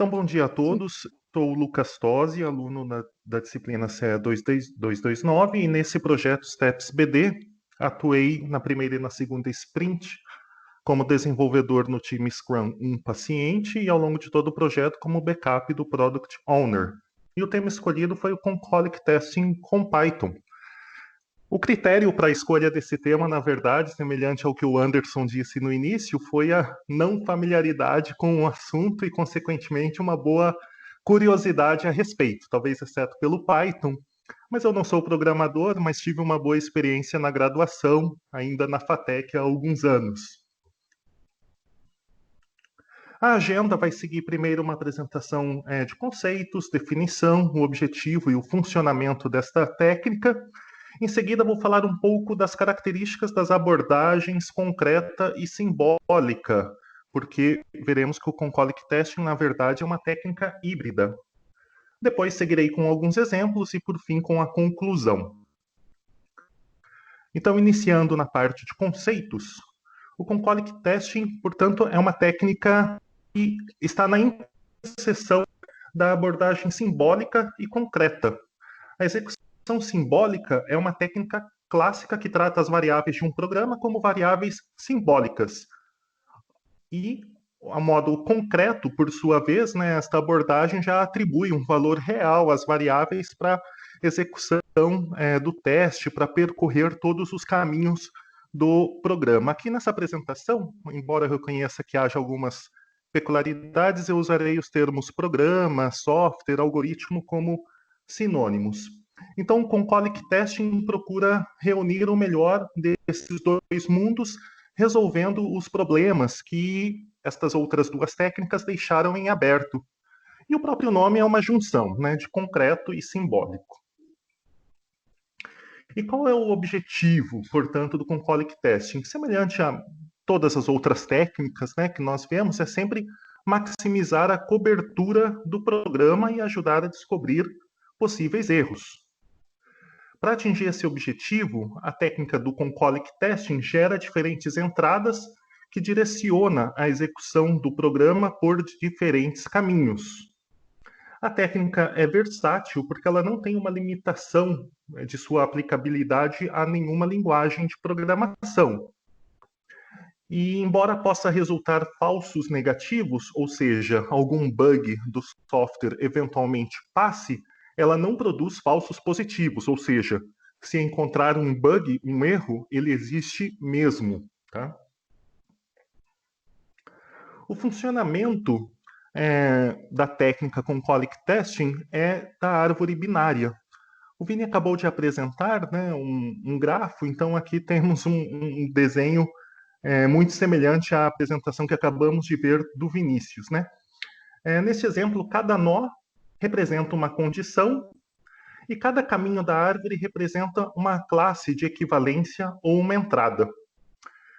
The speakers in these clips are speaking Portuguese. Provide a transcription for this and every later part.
Então, bom dia a Sim. todos. Sou o Lucas Tosi, aluno da disciplina CE 229, e nesse projeto STEPS BD atuei na primeira e na segunda sprint como desenvolvedor no time Scrum paciente e ao longo de todo o projeto como backup do Product Owner. E o tema escolhido foi o Concolic Testing com Python. O critério para a escolha desse tema, na verdade, semelhante ao que o Anderson disse no início, foi a não familiaridade com o assunto e, consequentemente, uma boa curiosidade a respeito, talvez exceto pelo Python. Mas eu não sou programador, mas tive uma boa experiência na graduação, ainda na FATEC há alguns anos. A agenda vai seguir primeiro uma apresentação de conceitos, definição, o objetivo e o funcionamento desta técnica. Em seguida, vou falar um pouco das características das abordagens concreta e simbólica, porque veremos que o Concolic Testing, na verdade, é uma técnica híbrida. Depois seguirei com alguns exemplos e, por fim, com a conclusão. Então, iniciando na parte de conceitos, o Concolic Testing, portanto, é uma técnica que está na interseção da abordagem simbólica e concreta. A execução simbólica é uma técnica clássica que trata as variáveis de um programa como variáveis simbólicas. E, a modo concreto, por sua vez, esta abordagem já atribui um valor real às variáveis para execução do teste, para percorrer todos os caminhos do programa. Aqui nessa apresentação, embora eu reconheça que haja algumas peculiaridades, eu usarei os termos programa, software, algoritmo como sinônimos. Então, o Concolic Testing procura reunir o melhor desses dois mundos, resolvendo os problemas que estas outras duas técnicas deixaram em aberto. E o próprio nome é uma junção, de concreto e simbólico. E qual é o objetivo, portanto, do Concolic Testing? Semelhante a todas as outras técnicas que nós vemos, é sempre maximizar a cobertura do programa e ajudar a descobrir possíveis erros. Para atingir esse objetivo, a técnica do Concolic Testing gera diferentes entradas que direciona a execução do programa por diferentes caminhos. A técnica é versátil porque ela não tem uma limitação de sua aplicabilidade a nenhuma linguagem de programação. E embora possa resultar falsos negativos, ou seja, algum bug do software eventualmente passe, ela não produz falsos positivos, ou seja, se encontrar um bug, um erro, ele existe mesmo. Tá? O funcionamento da técnica Concolic Testing é da árvore binária. O Vini acabou de apresentar um grafo, então aqui temos um desenho muito semelhante à apresentação que acabamos de ver do Vinícius. Nesse exemplo, cada nó representa uma condição e cada caminho da árvore representa uma classe de equivalência ou uma entrada.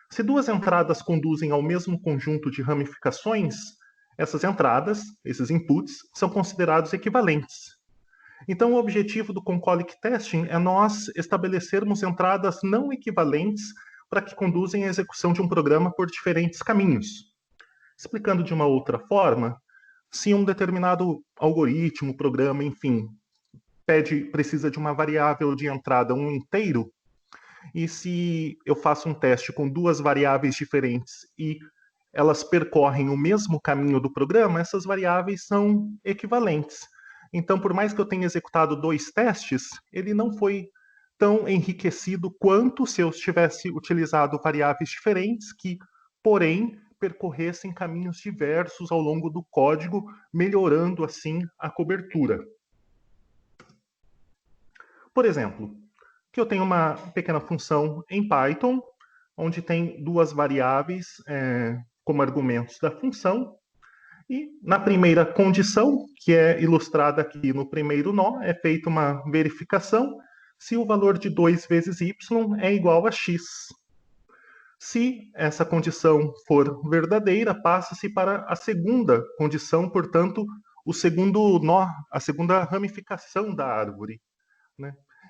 Se duas entradas conduzem ao mesmo conjunto de ramificações, essas entradas, esses inputs, são considerados equivalentes. Então, o objetivo do Concolic Testing é nós estabelecermos entradas não equivalentes para que conduzem à execução de um programa por diferentes caminhos. Explicando de uma outra forma, se um determinado algoritmo, programa, enfim, precisa de uma variável de entrada, um inteiro, e se eu faço um teste com duas variáveis diferentes e elas percorrem o mesmo caminho do programa, essas variáveis são equivalentes. Então, por mais que eu tenha executado dois testes, ele não foi tão enriquecido quanto se eu tivesse utilizado variáveis diferentes que, porém, percorressem caminhos diversos ao longo do código, melhorando assim a cobertura. Por exemplo, que eu tenho uma pequena função em Python, onde tem duas variáveis como argumentos da função, e na primeira condição, que é ilustrada aqui no primeiro nó, é feita uma verificação se o valor de 2 vezes y é igual a x. Se essa condição for verdadeira, passa-se para a segunda condição, portanto, o segundo nó, a segunda ramificação da árvore.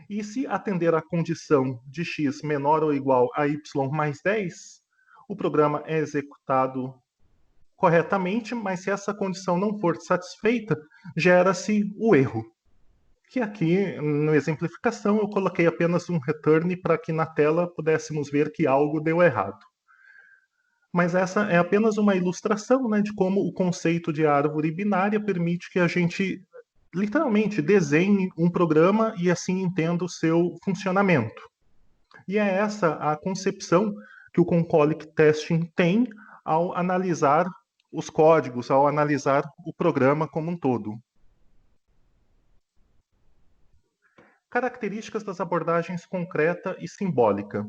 E se atender à condição de x menor ou igual a y mais 10, o programa é executado corretamente, mas se essa condição não for satisfeita, gera-se o erro. Que aqui, na exemplificação, eu coloquei apenas um return para que na tela pudéssemos ver que algo deu errado. Mas essa é apenas uma ilustração, né, de como o conceito de árvore binária permite que a gente, literalmente, desenhe um programa e assim entenda o seu funcionamento. E é essa a concepção que o Concolic Testing tem ao analisar os códigos, ao analisar o programa como um todo. Características das abordagens concreta e simbólica.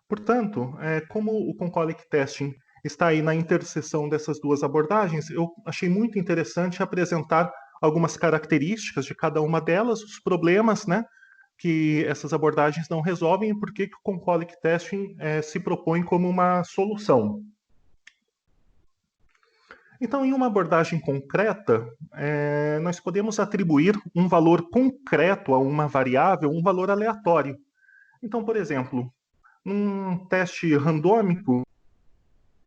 Portanto, como o Concolic Testing está aí na interseção dessas duas abordagens, eu achei muito interessante apresentar algumas características de cada uma delas, os problemas, né, que essas abordagens não resolvem e por que o Concolic Testing se propõe como uma solução. Então, em uma abordagem concreta, nós podemos atribuir um valor concreto a uma variável, um valor aleatório. Então, por exemplo, num teste randômico,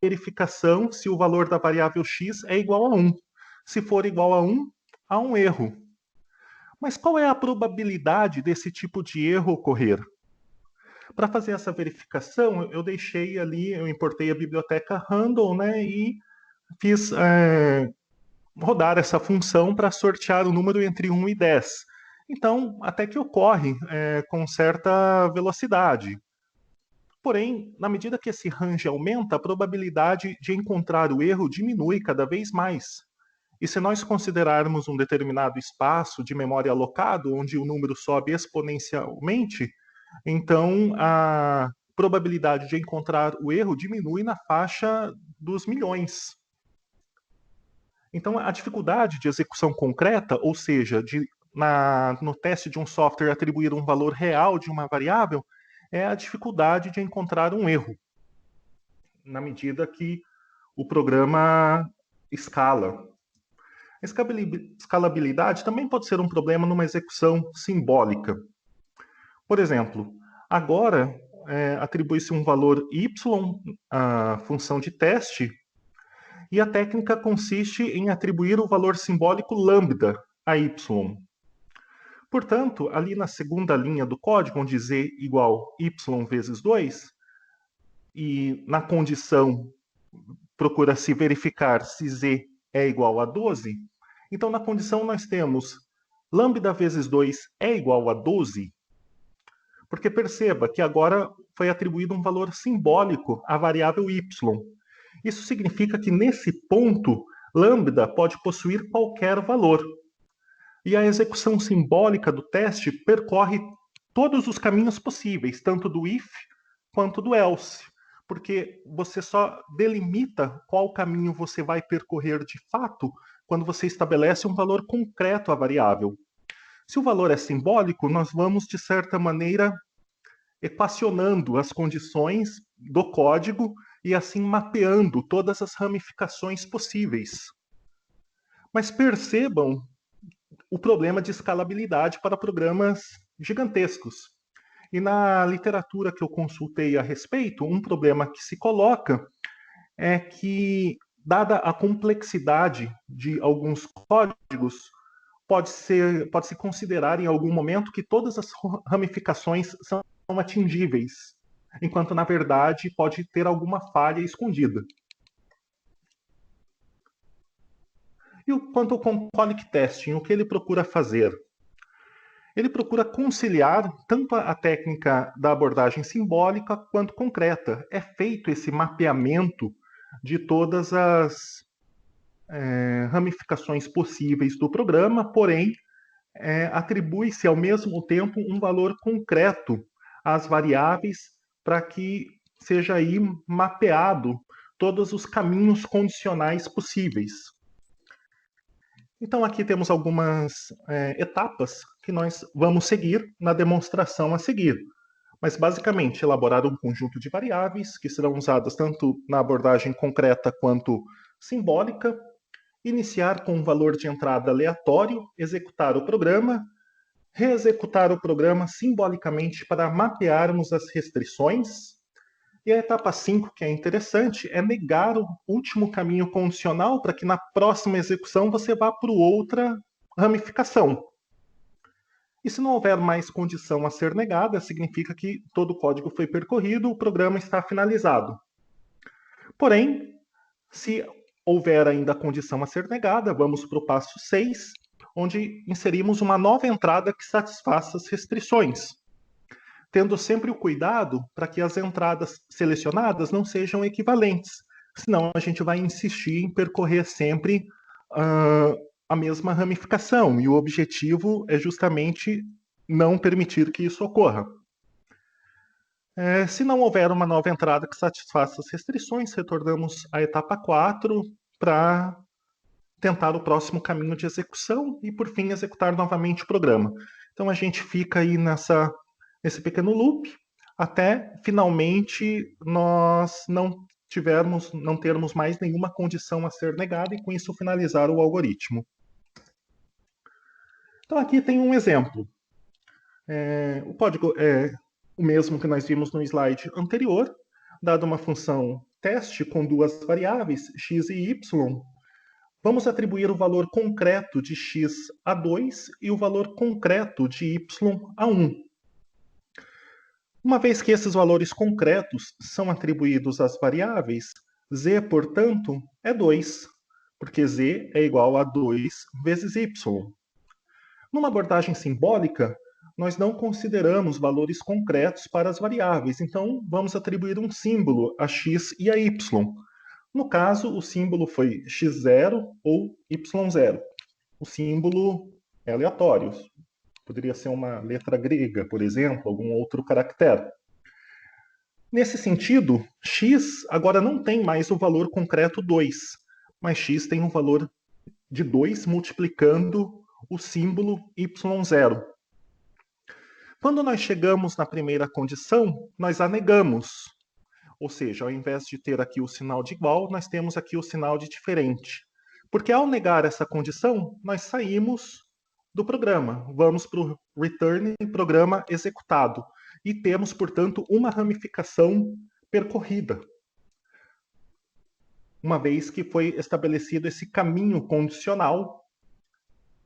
verificação se o valor da variável x é igual a 1. Se for igual a 1, há um erro. Mas qual é a probabilidade desse tipo de erro ocorrer? Para fazer essa verificação, eu deixei ali, eu importei a biblioteca Random, né, e fiz rodar essa função para sortear o número entre 1 e 10. Então, até que ocorre com certa velocidade. Porém, na medida que esse range aumenta, a probabilidade de encontrar o erro diminui cada vez mais. E se nós considerarmos um determinado espaço de memória alocado, onde o número sobe exponencialmente, então a probabilidade de encontrar o erro diminui na faixa dos milhões. Então, a dificuldade de execução concreta, ou seja, no teste de um software atribuir um valor real de uma variável, é a dificuldade de encontrar um erro, na medida que o programa escala. A escalabilidade também pode ser um problema numa execução simbólica. Por exemplo, agora atribui-se um valor y à função de teste, e a técnica consiste em atribuir o valor simbólico lambda a y. Portanto, ali na segunda linha do código, onde z igual y vezes 2, e na condição procura-se verificar se z é igual a 12, então na condição nós temos lambda vezes 2 é igual a 12, porque perceba que agora foi atribuído um valor simbólico à variável y. Isso significa que nesse ponto, lambda pode possuir qualquer valor. E a execução simbólica do teste percorre todos os caminhos possíveis, tanto do if quanto do else, porque você só delimita qual caminho você vai percorrer de fato quando você estabelece um valor concreto à variável. Se o valor é simbólico, nós vamos, de certa maneira, equacionando as condições do código e assim mapeando todas as ramificações possíveis. Mas percebam o problema de escalabilidade para programas gigantescos. E na literatura que eu consultei a respeito, um problema que se coloca é que, dada a complexidade de alguns códigos, pode-se considerar em algum momento que todas as ramificações são atingíveis, enquanto, na verdade, pode ter alguma falha escondida. E quanto ao Concolic Testing, o que ele procura fazer? Ele procura conciliar tanto a técnica da abordagem simbólica quanto concreta. É feito esse mapeamento de todas as ramificações possíveis do programa, porém, atribui-se ao mesmo tempo um valor concreto às variáveis para que seja aí mapeado todos os caminhos condicionais possíveis. Então, aqui temos algumas etapas que nós vamos seguir na demonstração a seguir. Mas, basicamente, elaborar um conjunto de variáveis que serão usadas tanto na abordagem concreta quanto simbólica, iniciar com um valor de entrada aleatório, executar o programa, reexecutar o programa simbolicamente para mapearmos as restrições, E a etapa 5, que é interessante, é negar o último caminho condicional para que na próxima execução você vá para outra ramificação. E se não houver mais condição a ser negada, significa que todo o código foi percorrido, o programa está finalizado. Porém, se houver ainda condição a ser negada, vamos para o passo 6, onde inserimos uma nova entrada que satisfaça as restrições, tendo sempre o cuidado para que as entradas selecionadas não sejam equivalentes, senão a gente vai insistir em percorrer sempre a mesma ramificação, e o objetivo é justamente não permitir que isso ocorra. Se não houver uma nova entrada que satisfaça as restrições, retornamos à etapa 4 para tentar o próximo caminho de execução e, por fim, executar novamente o programa. Então, a gente fica aí nesse pequeno loop até, finalmente, nós não termos mais nenhuma condição a ser negada e, com isso, finalizar o algoritmo. Então, aqui tem um exemplo. O código é o mesmo que nós vimos no slide anterior, dada uma função teste com duas variáveis, x e y. Vamos atribuir o valor concreto de x a 2 e o valor concreto de y a 1. Uma vez que esses valores concretos são atribuídos às variáveis, z, portanto, é 2, porque z é igual a 2 vezes y. Numa abordagem simbólica, nós não consideramos valores concretos para as variáveis, então vamos atribuir um símbolo a x e a y. No caso, o símbolo foi x0 ou y0. O símbolo é aleatório. Poderia ser uma letra grega, por exemplo, algum outro caractere. Nesse sentido, x agora não tem mais o valor concreto 2, mas x tem um valor de 2 multiplicando o símbolo y0. Quando nós chegamos na primeira condição, nós a negamos. Ou seja, ao invés de ter aqui o sinal de igual, nós temos aqui o sinal de diferente. Porque ao negar essa condição, nós saímos do programa. Vamos para o return programa executado. E temos, portanto, uma ramificação percorrida. Uma vez que foi estabelecido esse caminho condicional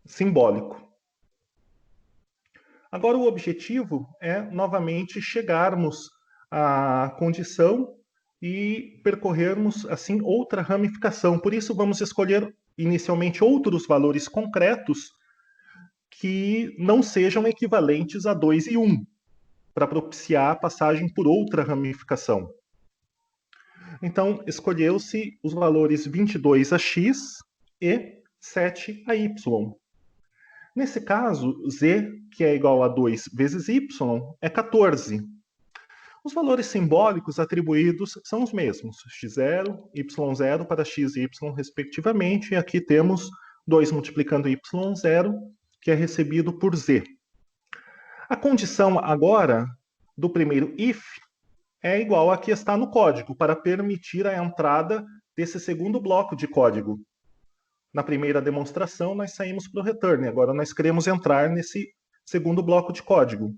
simbólico. Agora, o objetivo é, novamente, chegarmos à condição e percorrermos, assim, outra ramificação. Por isso, vamos escolher, inicialmente, outros valores concretos que não sejam equivalentes a 2 e 1, para propiciar a passagem por outra ramificação. Então, escolheu-se os valores 22 a x e 7 a y. Nesse caso, z, que é igual a 2 vezes y, é 14. Os valores simbólicos atribuídos são os mesmos, x0, y0 para x e y, respectivamente, e aqui temos 2 multiplicando y0, que é recebido por z. A condição agora do primeiro if é igual a que está no código, para permitir a entrada desse segundo bloco de código. Na primeira demonstração, nós saímos para o return. Agora, nós queremos entrar nesse segundo bloco de código,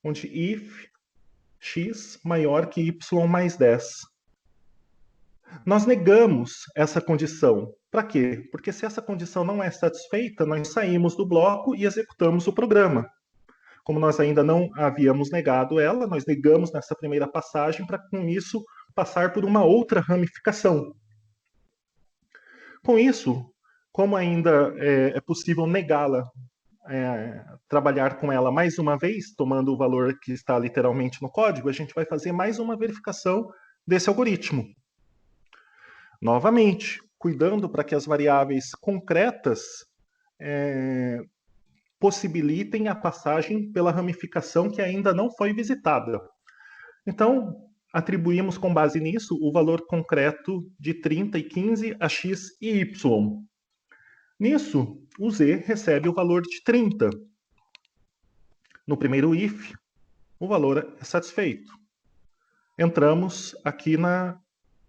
onde if x maior que y mais 10. Nós negamos essa condição. Para quê? Porque se essa condição não é satisfeita, nós saímos do bloco e executamos o programa. Como nós ainda não havíamos negado ela, nós negamos nessa primeira passagem para, com isso, passar por uma outra ramificação. Com isso, como ainda é possível negá-la, trabalhar com ela mais uma vez, tomando o valor que está literalmente no código, a gente vai fazer mais uma verificação desse algoritmo. Novamente, cuidando para que as variáveis concretas possibilitem a passagem pela ramificação que ainda não foi visitada. Então, atribuímos com base nisso o valor concreto de 30 e 15 a x e y. Nisso, o z recebe o valor de 30. No primeiro if, o valor é satisfeito. Entramos aqui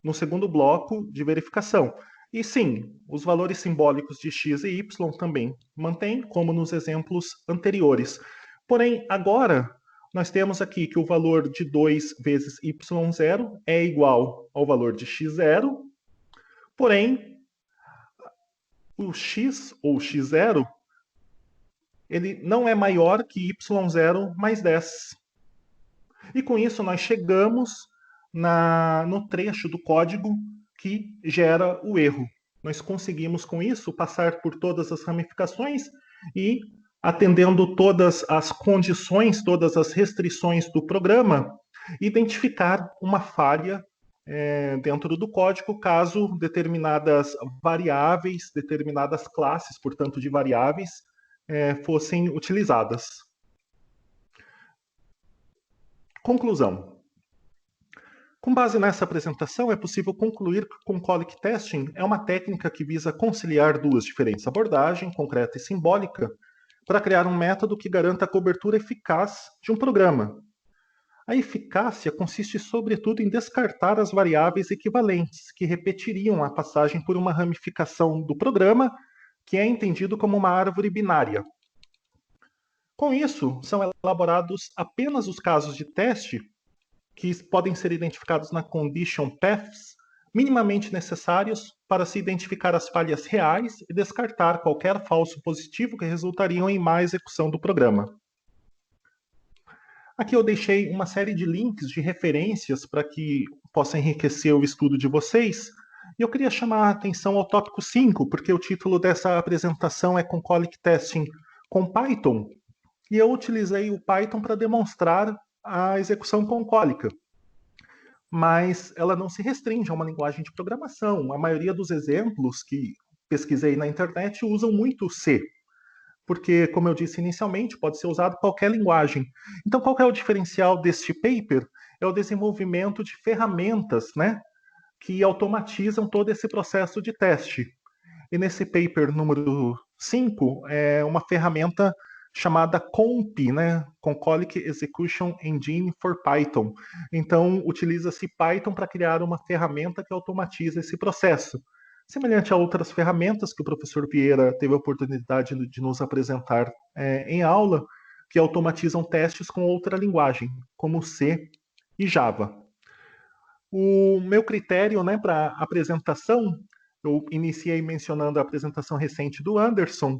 no segundo bloco de verificação. E sim, os valores simbólicos de x e y também mantém, como nos exemplos anteriores. Porém, agora, nós temos aqui que o valor de 2 vezes y0 é igual ao valor de x0, porém, o x, ou x0, ele não é maior que y0 mais 10. E com isso nós chegamos no trecho do código que gera o erro. Nós conseguimos com isso passar por todas as ramificações e, atendendo todas as condições, todas as restrições do programa, identificar uma falha dentro do código caso determinadas variáveis, determinadas classes, portanto, de variáveis, fossem utilizadas. Conclusão. Com base nessa apresentação, é possível concluir que o Concolic Testing é uma técnica que visa conciliar duas diferentes abordagens, concreta e simbólica, para criar um método que garanta a cobertura eficaz de um programa. A eficácia consiste, sobretudo, em descartar as variáveis equivalentes, que repetiriam a passagem por uma ramificação do programa, que é entendido como uma árvore binária. Com isso, são elaborados apenas os casos de teste que podem ser identificados na Condition Paths, minimamente necessários para se identificar as falhas reais e descartar qualquer falso positivo que resultariam em má execução do programa. Aqui eu deixei uma série de links de referências para que possa enriquecer o estudo de vocês. E eu queria chamar a atenção ao tópico 5, porque o título dessa apresentação é Concolic Testing com Python, e eu utilizei o Python para demonstrar a execução concólica. Mas ela não se restringe a uma linguagem de programação. A maioria dos exemplos que pesquisei na internet usam muito C, porque, como eu disse inicialmente, pode ser usado qualquer linguagem. Então, qual é o diferencial deste paper? É o desenvolvimento de ferramentas, que automatizam todo esse processo de teste. E nesse paper número 5, é uma ferramenta chamada COMP, Concolic Execution Engine for Python. Então, utiliza-se Python para criar uma ferramenta que automatiza esse processo. Semelhante a outras ferramentas que o professor Vieira teve a oportunidade de nos apresentar em aula, que automatizam testes com outra linguagem, como C e Java. O meu critério para a apresentação, eu iniciei mencionando a apresentação recente do Anderson,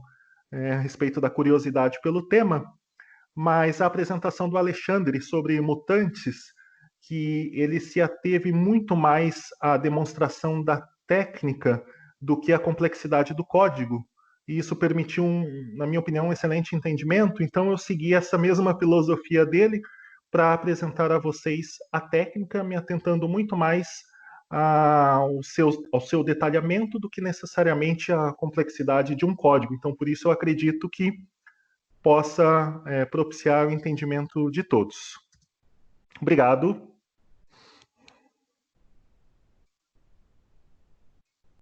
a respeito da curiosidade pelo tema, mas a apresentação do Alexandre sobre mutantes, que ele se ateve muito mais à demonstração da técnica do que à complexidade do código. E isso permitiu, na minha opinião, um excelente entendimento. Então eu segui essa mesma filosofia dele para apresentar a vocês a técnica, me atentando muito mais ao seu detalhamento do que necessariamente a complexidade de um código. Então, por isso eu acredito que possa propiciar o entendimento de todos. Obrigado.